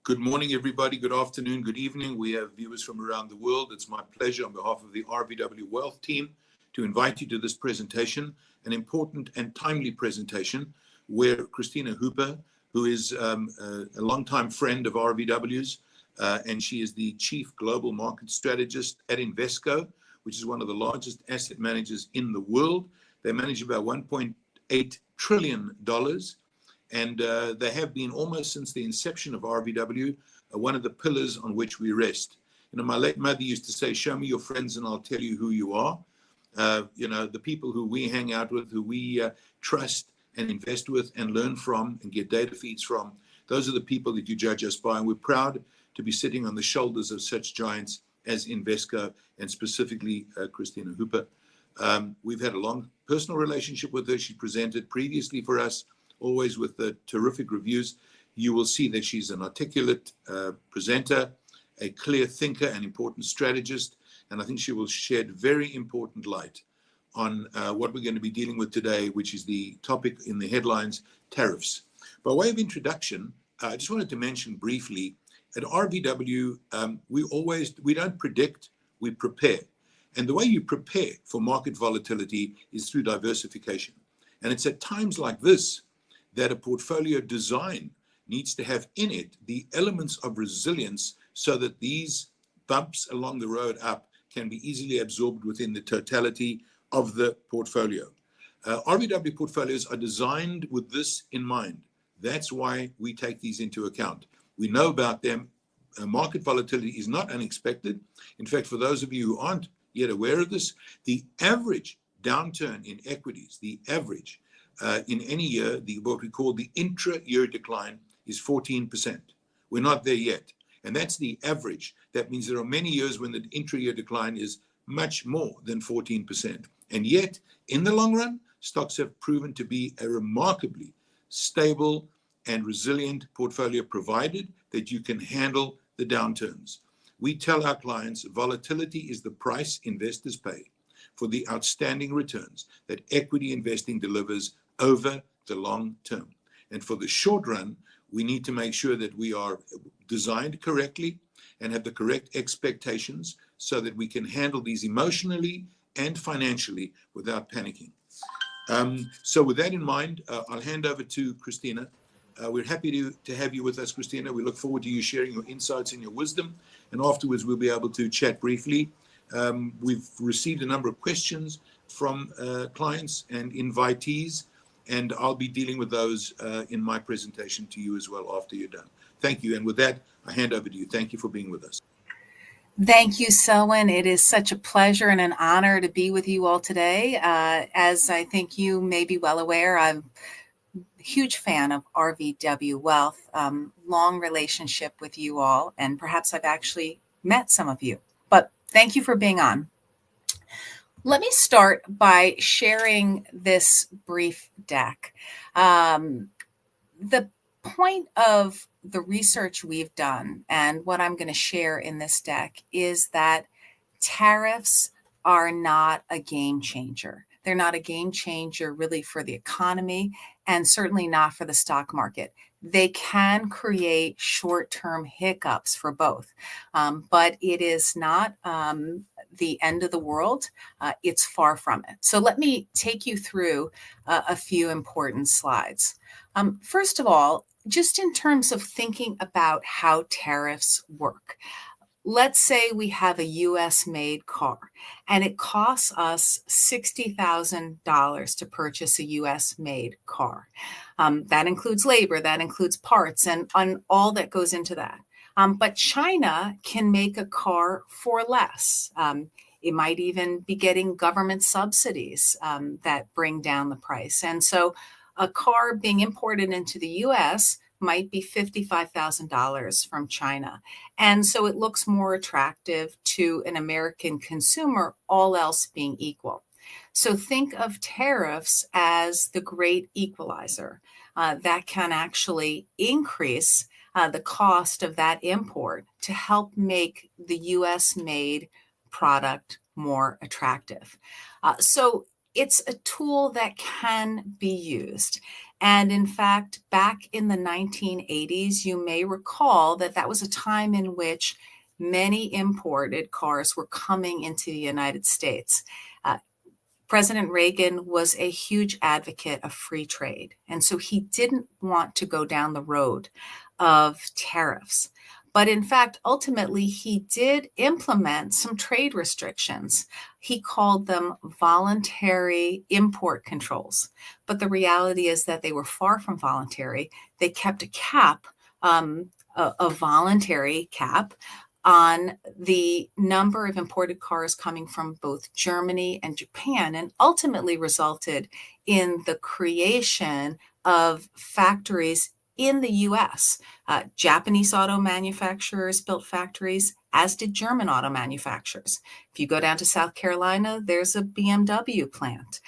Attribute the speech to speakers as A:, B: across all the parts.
A: Good morning, everybody. Good afternoon, good evening. We have viewers from around the world. It's my pleasure on behalf of the RVW Wealth team to invite you to this presentation, an important and timely presentation where Kristina Hooper, who is a longtime friend of RVW's, and she is the Chief Global Market Strategist at Invesco, which is one of the largest asset managers in the world. They manage about $1.8 trillion. And they have been almost since the inception of RVW, one of the pillars on which we rest. You know, my late mother used to say, show me your friends and I'll tell you who you are. The people who we hang out with, who we trust and invest with and learn from and get data feeds from, those are the people that you judge us by. And we're proud to be sitting on the shoulders of such giants as Invesco and specifically Kristina Hooper. We've had a long personal relationship with her. She presented previously for us, always with the terrific reviews. You will see that she's an articulate presenter, a clear thinker, an important strategist, and I think she will shed very important light on what we're going to be dealing with today, which is the topic in the headlines, tariffs. By way of introduction, I just wanted to mention briefly, at RVW, we don't predict, we prepare. And the way you prepare for market volatility is through diversification. And it's at times like this that a portfolio design needs to have in it the elements of resilience so that these bumps along the road up can be easily absorbed within the totality of the portfolio. RVW portfolios are designed with this in mind. That's why we take these into account. We know about them. Market volatility is not unexpected. In fact, for those of you who aren't yet aware of this, the average downturn in equities, the average in any year, what we call the intra-year decline is 14%. We're not there yet. And that's the average. That means there are many years when the intra-year decline is much more than 14%. And yet, in the long run, stocks have proven to be a remarkably stable and resilient portfolio, provided that you can handle the downturns. We tell our clients volatility is the price investors pay for the outstanding returns that equity investing delivers over the long term. And for the short run, we need to make sure that we are designed correctly and have the correct expectations so that we can handle these emotionally and financially without panicking. So with that in mind, I'll hand over to Kristina. We're happy to have you with us, Kristina. We look forward to you sharing your insights and your wisdom. And afterwards, we'll be able to chat briefly. We've received a number of questions from clients and invitees, and I'll be dealing with those in my presentation to you as well after you're done. Thank you. And with that, I hand over to you. Thank you for being with us.
B: Thank you, Selwyn. It is such a pleasure and an honor to be with you all today. As I think you may be well aware, I'm a huge fan of RVW Wealth, long relationship with you all, and perhaps I've actually met some of you. But thank you for being on. Let me start by sharing this brief deck. The point of the research we've done and what I'm going to share in this deck is that tariffs are not a game changer. They're not a game changer really for the economy and certainly not for the stock market. They can create short-term hiccups for both, but it is not the end of the world. It's far from it. So let me take you through a few important slides. First of all, just in terms of thinking about how tariffs work. Let's say we have a US-made car and it costs us $60,000 to purchase a US-made car. That includes labor, that includes parts and all that goes into that. But China can make a car for less. It might even be getting government subsidies that bring down the price. And so a car being imported into the US might be $55,000 from China. And so it looks more attractive to an American consumer, all else being equal. So think of tariffs as the great equalizer that can actually increase the cost of that import to help make the US made product more attractive. So it's a tool that can be used. And in fact, back in the 1980s, you may recall that that was a time in which many imported cars were coming into the United States. President Reagan was a huge advocate of free trade. And so he didn't want to go down the road of tariffs. But in fact, ultimately, he did implement some trade restrictions. He called them voluntary import controls. But the reality is that they were far from voluntary. They kept a cap, a voluntary cap, on the number of imported cars coming from both Germany and Japan, and ultimately resulted in the creation of factories in the US. Japanese auto manufacturers built factories, as did German auto manufacturers. If you go down to South Carolina, there's a BMW plant.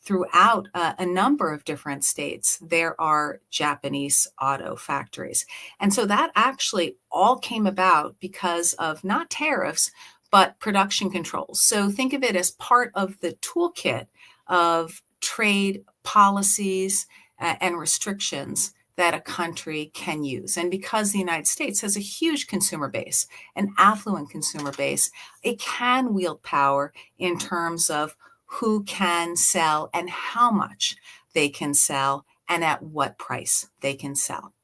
B: Throughout a number of different states, there are Japanese auto factories. And so that actually all came about because of not tariffs, but production controls. So think of it as part of the toolkit of trade policies and restrictions that a country can use. And because the United States has a huge consumer base, an affluent consumer base, it can wield power in terms of who can sell and how much they can sell and at what price they can sell.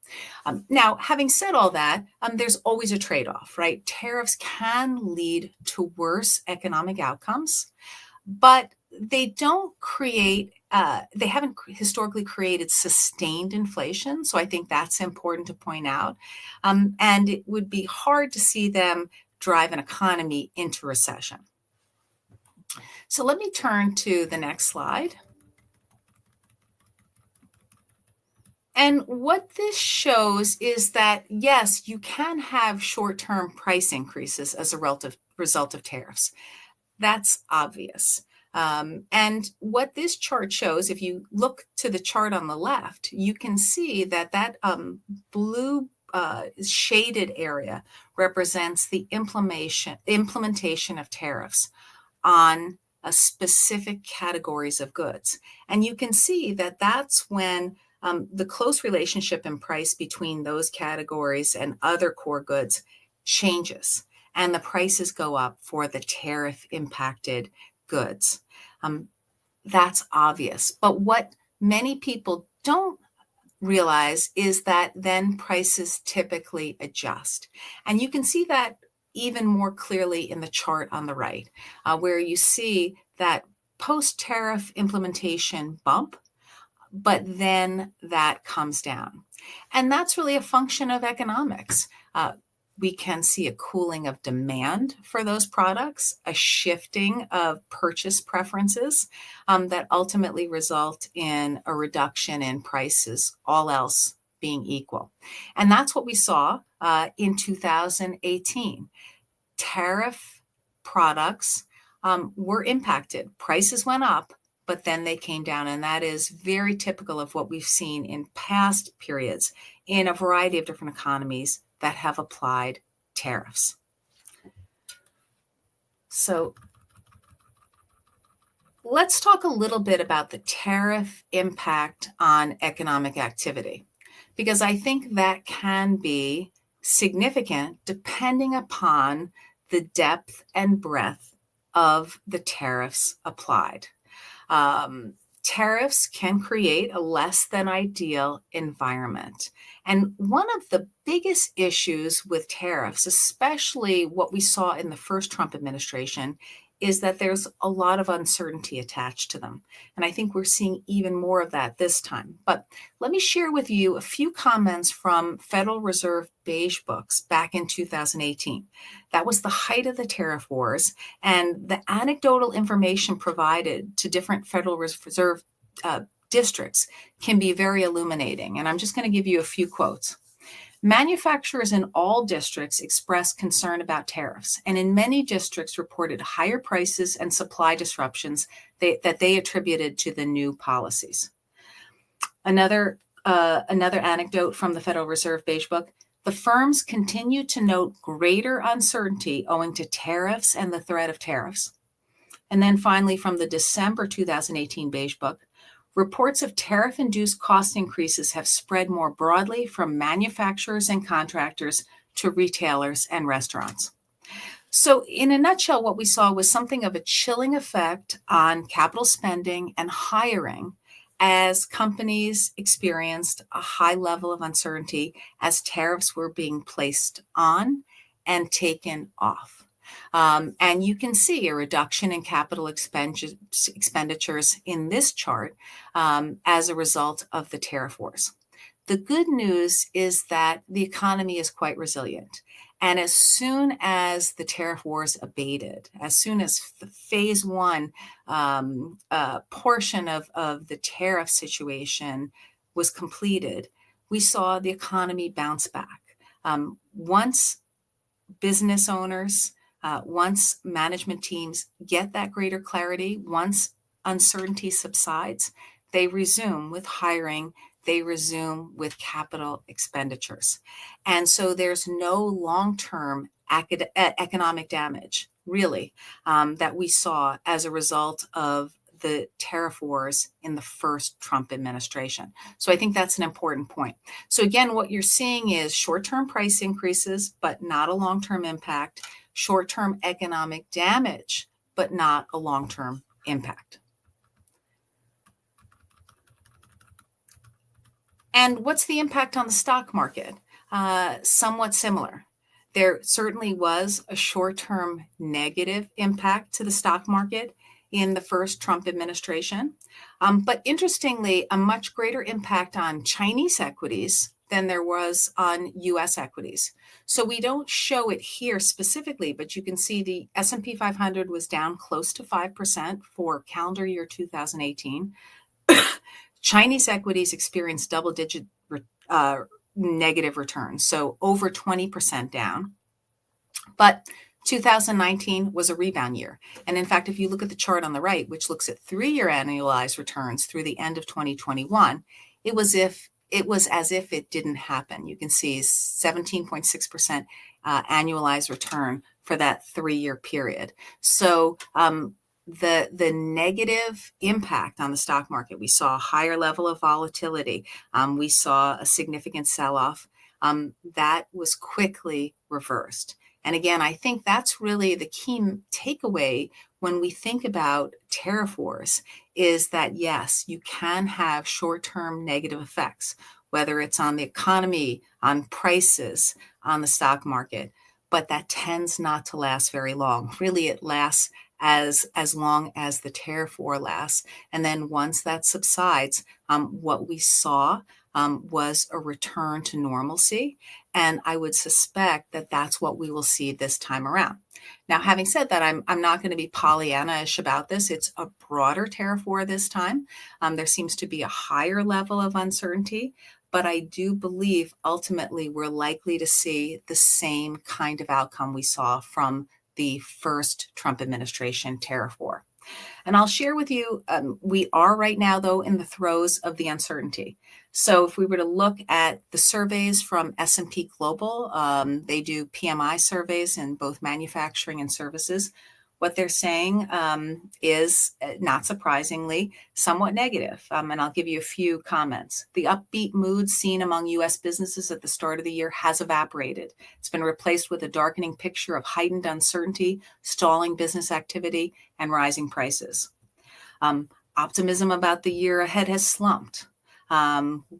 B: Now, having said all that, there's always a trade-off, right? Tariffs can lead to worse economic outcomes, but they don't create, they haven't historically created sustained inflation. So I think that's important to point out. And it would be hard to see them drive an economy into recession. So let me turn to the next slide. And what this shows is that, yes, you can have short-term price increases as a result of tariffs. That's obvious. And what this chart shows, if you look to the chart on the left, you can see that that blue shaded area represents the implementation of tariffs on specific categories of goods. And you can see that that's when the close relationship in price between those categories and other core goods changes, and the prices go up for the tariff impacted goods. That's obvious. But what many people don't realize is that then prices typically adjust. And you can see that even more clearly in the chart on the right, where you see that post-tariff implementation bump, but then that comes down. And that's really a function of economics. We can see a cooling of demand for those products, a shifting of purchase preferences that ultimately result in a reduction in prices, all else being equal. And that's what we saw in 2018. Tariff products were impacted. Prices went up, but then they came down. And that is very typical of what we've seen in past periods in a variety of different economies that have applied tariffs. So let's talk a little bit about the tariff impact on economic activity, because I think that can be significant depending upon the depth and breadth of the tariffs applied. Tariffs can create a less than ideal environment. And one of the biggest issues with tariffs, especially what we saw in the first Trump administration, is that there's a lot of uncertainty attached to them. And I think we're seeing even more of that this time. But let me share with you a few comments from Federal Reserve beige books back in 2018. That was the height of the tariff wars, and the anecdotal information provided to different Federal Reserve districts can be very illuminating. And I'm just going to give you a few quotes. Manufacturers in all districts expressed concern about tariffs, and in many districts reported higher prices and supply disruptions that they attributed to the new policies. Another anecdote from the Federal Reserve beige book: the firms continue to note greater uncertainty owing to tariffs and the threat of tariffs. And then finally, from the December 2018 beige book, reports of tariff-induced cost increases have spread more broadly from manufacturers and contractors to retailers and restaurants. So in a nutshell, what we saw was something of a chilling effect on capital spending and hiring as companies experienced a high level of uncertainty as tariffs were being placed on and taken off. And you can see a reduction in capital expenditures in this chart as a result of the tariff wars. The good news is that the economy is quite resilient. And as soon as the tariff wars abated, as soon as the phase one portion of the tariff situation was completed, we saw the economy bounce back. Once business owners, once management teams get that greater clarity, once uncertainty subsides, they resume with hiring, they resume with capital expenditures. And so there's no long-term economic damage, really, that we saw as a result of the tariff wars in the first Trump administration. So I think that's an important point. So again, what you're seeing is short-term price increases, but not a long-term impact, short-term economic damage, but not a long-term impact. And what's the impact on the stock market? Somewhat similar. There certainly was a short-term negative impact to the stock market in the first Trump administration. But interestingly, a much greater impact on Chinese equities than there was on US equities. So we don't show it here specifically, but you can see the S&P 500 was down close to 5% for calendar year 2018. Chinese equities experienced double-digit negative returns, so over 20% down. But 2019 was a rebound year. And in fact, if you look at the chart on the right, which looks at 3-year annualized returns through the end of 2021, it was as if it didn't happen. You can see 17.6% annualized return for that 3-year period. So the negative impact on the stock market, we saw a higher level of volatility. We saw a significant sell-off that was quickly reversed. And again, I think that's really the key takeaway when we think about tariff wars is that, yes, you can have short-term negative effects, whether it's on the economy, on prices, on the stock market, but that tends not to last very long. Really, it lasts as long as the tariff war lasts. And then once that subsides, what we saw was a return to normalcy. And I would suspect that that's what we will see this time around. Now, having said that, I'm not going to be Pollyanna-ish about this. It's a broader tariff war this time. There seems to be a higher level of uncertainty, but I do believe ultimately we're likely to see the same kind of outcome we saw from the first Trump administration tariff war. And I'll share with you, we are right now, though, in the throes of the uncertainty. So if we were to look at the surveys from S&P Global, they do PMI surveys in both manufacturing and services. What they're saying is, not surprisingly, somewhat negative. And I'll give you a few comments. The upbeat mood seen among U.S. businesses at the start of the year has evaporated. It's been replaced with a darkening picture of heightened uncertainty, stalling business activity, and rising prices. Optimism about the year ahead has slumped.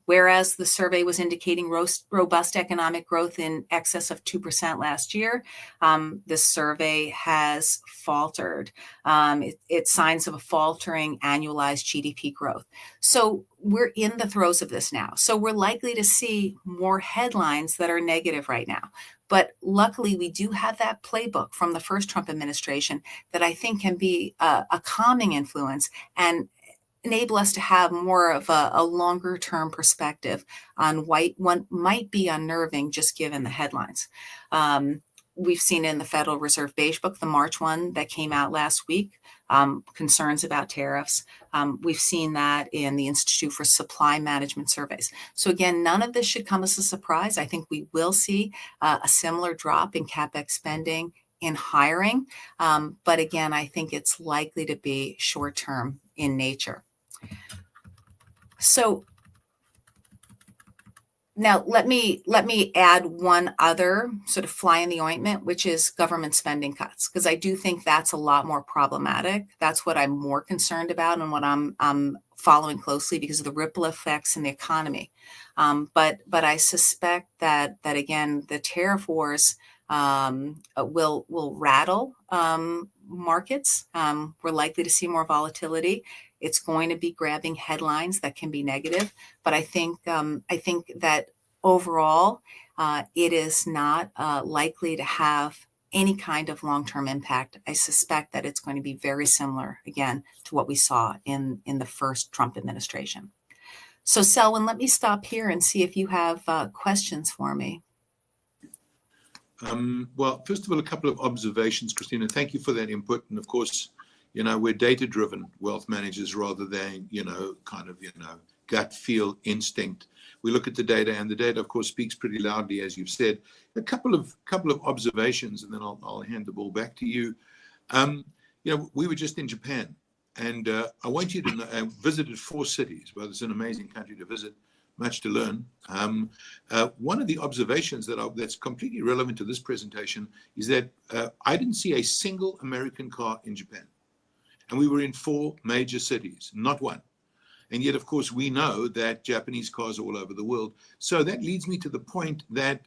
B: Whereas the survey was indicating robust economic growth in excess of 2% last year, the survey has faltered. It's signs of a faltering annualized GDP growth. So we're in the throes of this now. So we're likely to see more headlines that are negative right now. But luckily, we do have that playbook from the first Trump administration that I think can be a calming influence and enable us to have more of a longer term perspective on what might be unnerving just given the headlines. We've seen in the Federal Reserve Beige Book, the March one that came out last week, concerns about tariffs. We've seen that in the Institute for Supply Management surveys. So again, none of this should come as a surprise. I think we will see a similar drop in CapEx spending, in hiring. But again, I think it's likely to be short term in nature. So now let me add one other sort of fly in the ointment, which is government spending cuts, because I do think that's a lot more problematic. That's what I'm more concerned about and what I'm following closely because of the ripple effects in the economy. But I suspect that again the tariff wars will rattle markets. We're likely to see more volatility. It's going to be grabbing headlines that can be negative, but I think that overall, it is not likely to have any kind of long-term impact. I suspect that it's going to be very similar again to what we saw in the first Trump administration. So, Selwyn, let me stop here and see if you have questions for me.
A: Well, first of all, a couple of observations, Kristina. Thank you for that input. And of course, we're data-driven wealth managers rather than, gut feel instinct. We look at the data, and the data, of course, speaks pretty loudly, as you've said. A couple of observations, and then I'll hand the ball back to you. We were just in Japan, and I want you to know, I visited 4 cities. Well, it's an amazing country to visit. Much to learn. One of the observations that's completely relevant to this presentation is that I didn't see a single American car in Japan. And we were in 4 major cities, not one. And yet, of course, we know that Japanese cars are all over the world. So that leads me to the point that,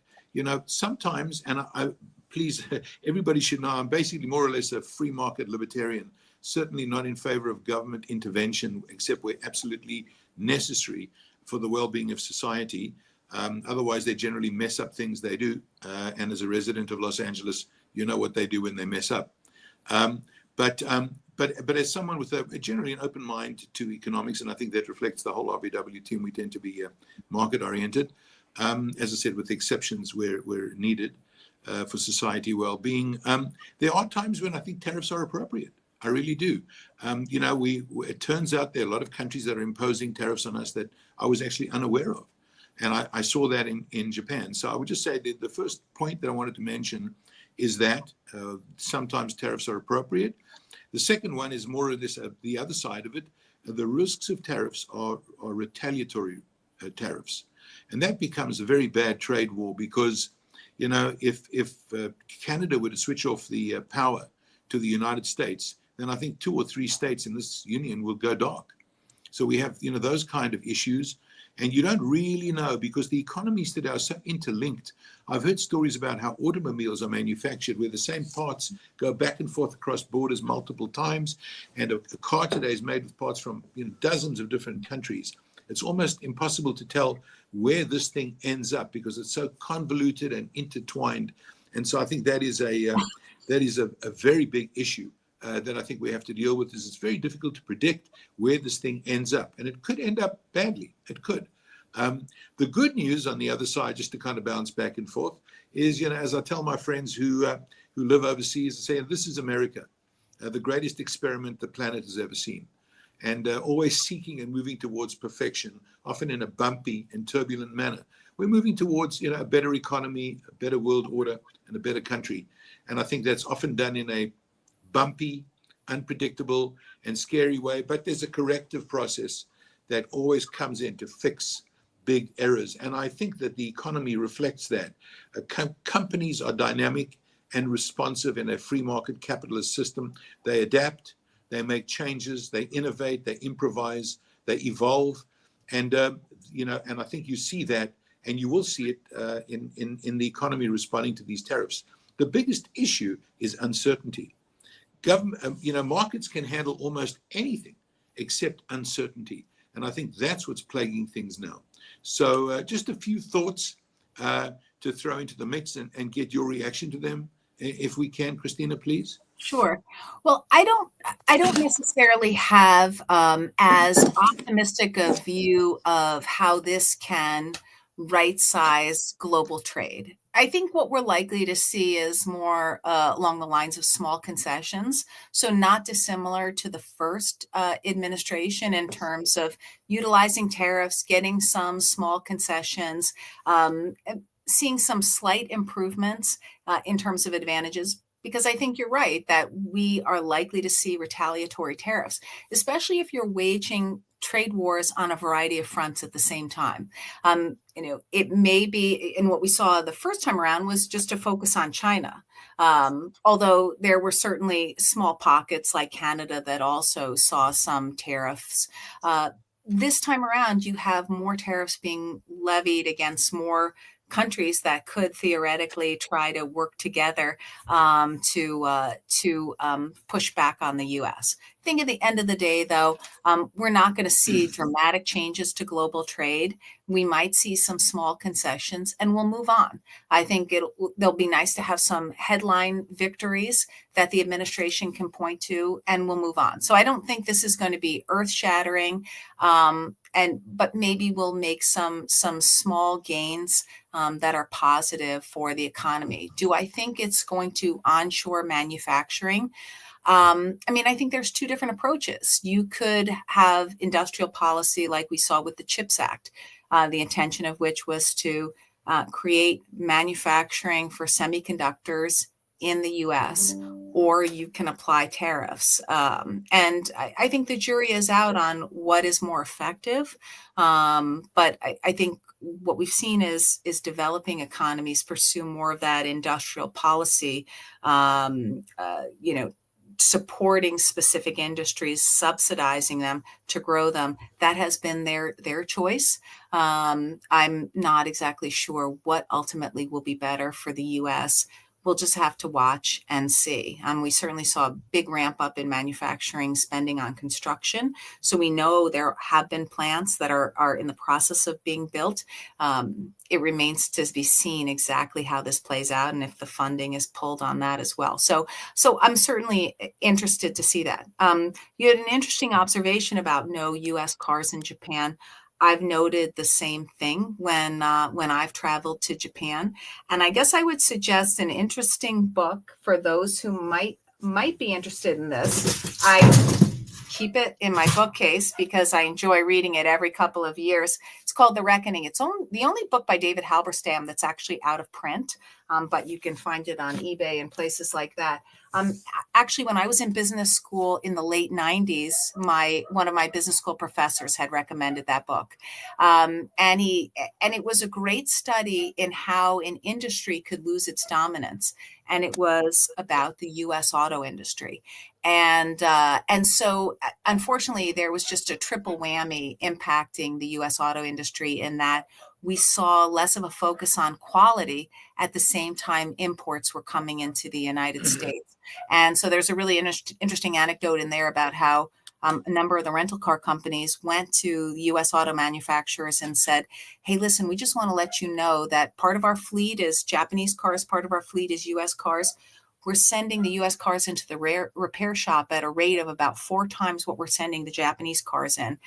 A: sometimes, and I please, everybody should know, I'm basically more or less a free market libertarian, certainly not in favor of government intervention, except where absolutely necessary for the well-being of society. Otherwise, they generally mess up things they do. And as a resident of Los Angeles, you know what they do when they mess up. But as someone with generally an open mind to economics, and I think that reflects the whole RVW team, we tend to be market-oriented, as I said, with exceptions where needed for society well-being. There are times when I think tariffs are appropriate. I really do. It turns out there are a lot of countries that are imposing tariffs on us that I was actually unaware of. And I saw that in Japan. So I would just say that the first point that I wanted to mention is that sometimes tariffs are appropriate. The second one is more of this, the other side of it. The risks of tariffs are retaliatory tariffs. And that becomes a very bad trade war because, if Canada were to switch off the power to the United States, then I think 2 or 3 states in this union will go dark. So we have, those kind of issues. And you don't really know because the economies today are so interlinked. I've heard stories about how automobiles are manufactured where the same parts go back and forth across borders multiple times. And a car today is made with parts from dozens of different countries. It's almost impossible to tell where this thing ends up because it's so convoluted and intertwined. And so I think that is a very big issue that I think we have to deal with. Is it's very difficult to predict where this thing ends up, and it could end up badly. It could. The good news on the other side, just to kind of bounce back and forth, is as I tell my friends who live overseas, I say this is America, the greatest experiment the planet has ever seen, and always seeking and moving towards perfection, often in a bumpy and turbulent manner. We're moving towards a better economy, a better world order, and a better country, and I think that's often done in a bumpy, unpredictable, and scary way. But there's a corrective process that always comes in to fix big errors. And I think that the economy reflects that. Companies are dynamic and responsive in a free market capitalist system. They adapt, they make changes, they innovate, they improvise, they evolve. And, and I think you see that, and you will see it in the economy responding to these tariffs. The biggest issue is uncertainty. Markets can handle almost anything except uncertainty. And I think that's what's plaguing things now. So just a few thoughts to throw into the mix and get your reaction to them, if we can, Kristina, please.
B: Sure. Well, I don't necessarily have as optimistic a view of how this can right-size global trade. I think what we're likely to see is more along the lines of small concessions. So not dissimilar to the first administration in terms of utilizing tariffs, getting some small concessions, seeing some slight improvements in terms of advantages. Because I think you're right that we are likely to see retaliatory tariffs, especially if you're waging trade wars on a variety of fronts at the same time. It may be, and what we saw the first time around was just to focus on China. Although there were certainly small pockets like Canada that also saw some tariffs. This time around, you have more tariffs being levied against more countries that could theoretically try to work together to push back on the U.S. I think at the end of the day, though, we're not going to see dramatic changes to global trade. We might see some small concessions, and we'll move on. I think they'll be nice to have some headline victories that the administration can point to, and we'll move on. So I don't think this is going to be earth-shattering, but maybe we'll make some small gains that are positive for the economy. Do I think it's going to onshore manufacturing? I think there's two different approaches. You could have industrial policy like we saw with the CHIPS Act, the intention of which was to create manufacturing for semiconductors in the U.S., or you can apply tariffs. And I think the jury is out on what is more effective. But I think what we've seen is developing economies pursue more of that industrial policy, supporting specific industries, subsidizing them to grow them. That has been their choice. I'm not exactly sure what ultimately will be better for the U.S. We'll just have to watch and see. We certainly saw a big ramp up in manufacturing spending on construction. So we know there have been plants that are in the process of being built. It remains to be seen exactly how this plays out and if the funding is pulled on that as well. So I'm certainly interested to see that. You had an interesting observation about no U.S. cars in Japan. I've noted the same thing when I've traveled to Japan, and I guess I would suggest an interesting book for those who might be interested in this. I keep it in my bookcase because I enjoy reading it every couple of years. It's called The Reckoning. It's the only book by David Halberstam that's actually out of print, but you can find it on eBay and places like that. Actually, when I was in business school in the late 90s, one of my business school professors had recommended that book. And it was a great study in how an industry could lose its dominance. And it was about the U.S. auto industry. And so, unfortunately, there was just a triple whammy impacting the U.S. auto industry in that we saw less of a focus on quality at the same time imports were coming into the United States. And so there's a really interesting anecdote in there about how a number of the rental car companies went to U.S. auto manufacturers and said, hey, listen, we just want to let you know that part of our fleet is Japanese cars, part of our fleet is U.S. cars. We're sending the U.S. cars into the repair shop at a rate of about 4 times what we're sending the Japanese cars in.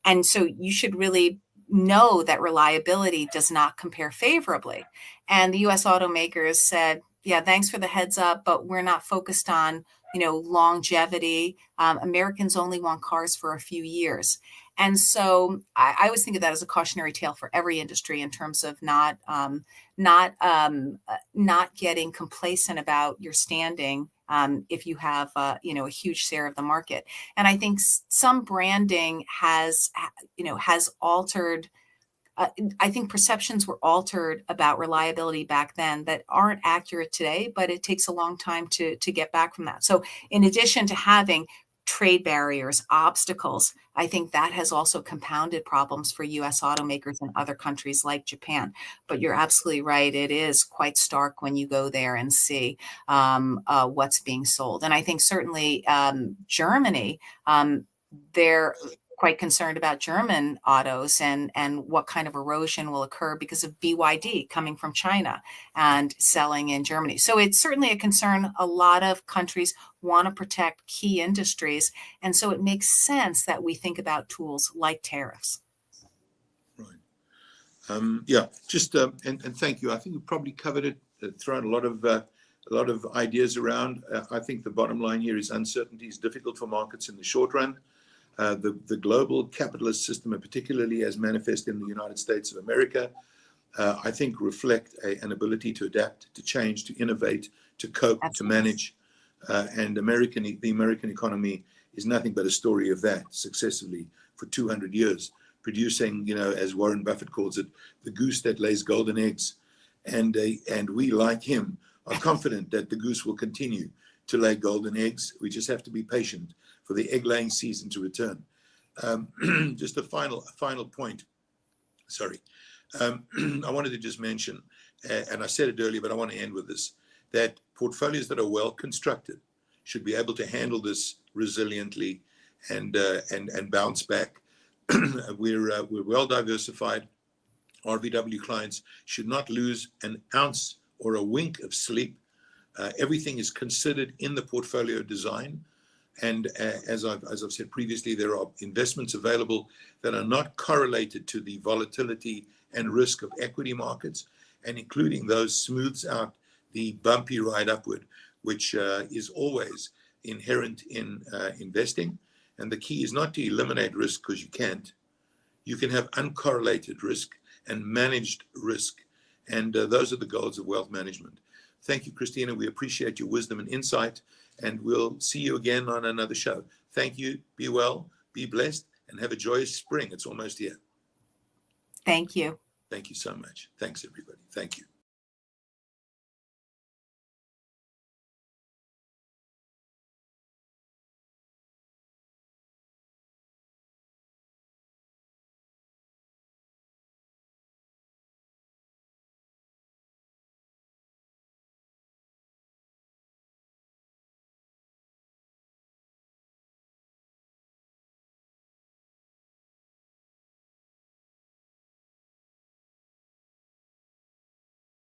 B: And so you should really know that reliability does not compare favorably. And the U.S. automakers said, yeah, thanks for the heads up, but we're not focused on, longevity. Americans only want cars for a few years. And so I always think of that as a cautionary tale for every industry in terms of not getting complacent about your standing if you have a huge share of the market. And I think some branding has altered. I think perceptions were altered about reliability back then that aren't accurate today, but it takes a long time to get back from that. So in addition to having trade barriers, obstacles, I think that has also compounded problems for U.S. automakers in other countries like Japan. But you're absolutely right. It is quite stark when you go there and see what's being sold. And I think certainly Germany, they're quite concerned about German autos and what kind of erosion will occur because of BYD coming from China and selling in Germany. So it's certainly a concern. A lot of countries want to protect key industries. And so it makes sense that we think about tools like tariffs.
A: Right. And thank you. I think we probably covered it, thrown a lot of ideas around. I think the bottom line here is uncertainty is difficult for markets in the short run. The global capitalist system, and particularly as manifest in the United States of America, I think reflect an ability to adapt, to change, to innovate, to cope, to manage. And the American economy is nothing but a story of that, successively for 200 years, producing, as Warren Buffett calls it, the goose that lays golden eggs. And we, like him, are confident that the goose will continue to lay golden eggs. We just have to be patient for the egg-laying season to return. Just a final point. Sorry. I wanted to just mention, and I said it earlier, but I want to end with this, that portfolios that are well constructed should be able to handle this resiliently and bounce back. We're well diversified. RVW clients should not lose an ounce or a wink of sleep. Everything is considered in the portfolio design. And as I've said previously, there are investments available that are not correlated to the volatility and risk of equity markets, and including those smooths out the bumpy ride upward, which is always inherent in investing. And the key is not to eliminate risk, because you can't. You can have uncorrelated risk and managed risk. And those are the goals of wealth management. Thank you, Kristina. We appreciate your wisdom and insight. And we'll see you again on another show. Thank you. Be well, be blessed, and have a joyous spring. It's almost here.
B: Thank you.
A: Thank you so much. Thanks, everybody. Thank you.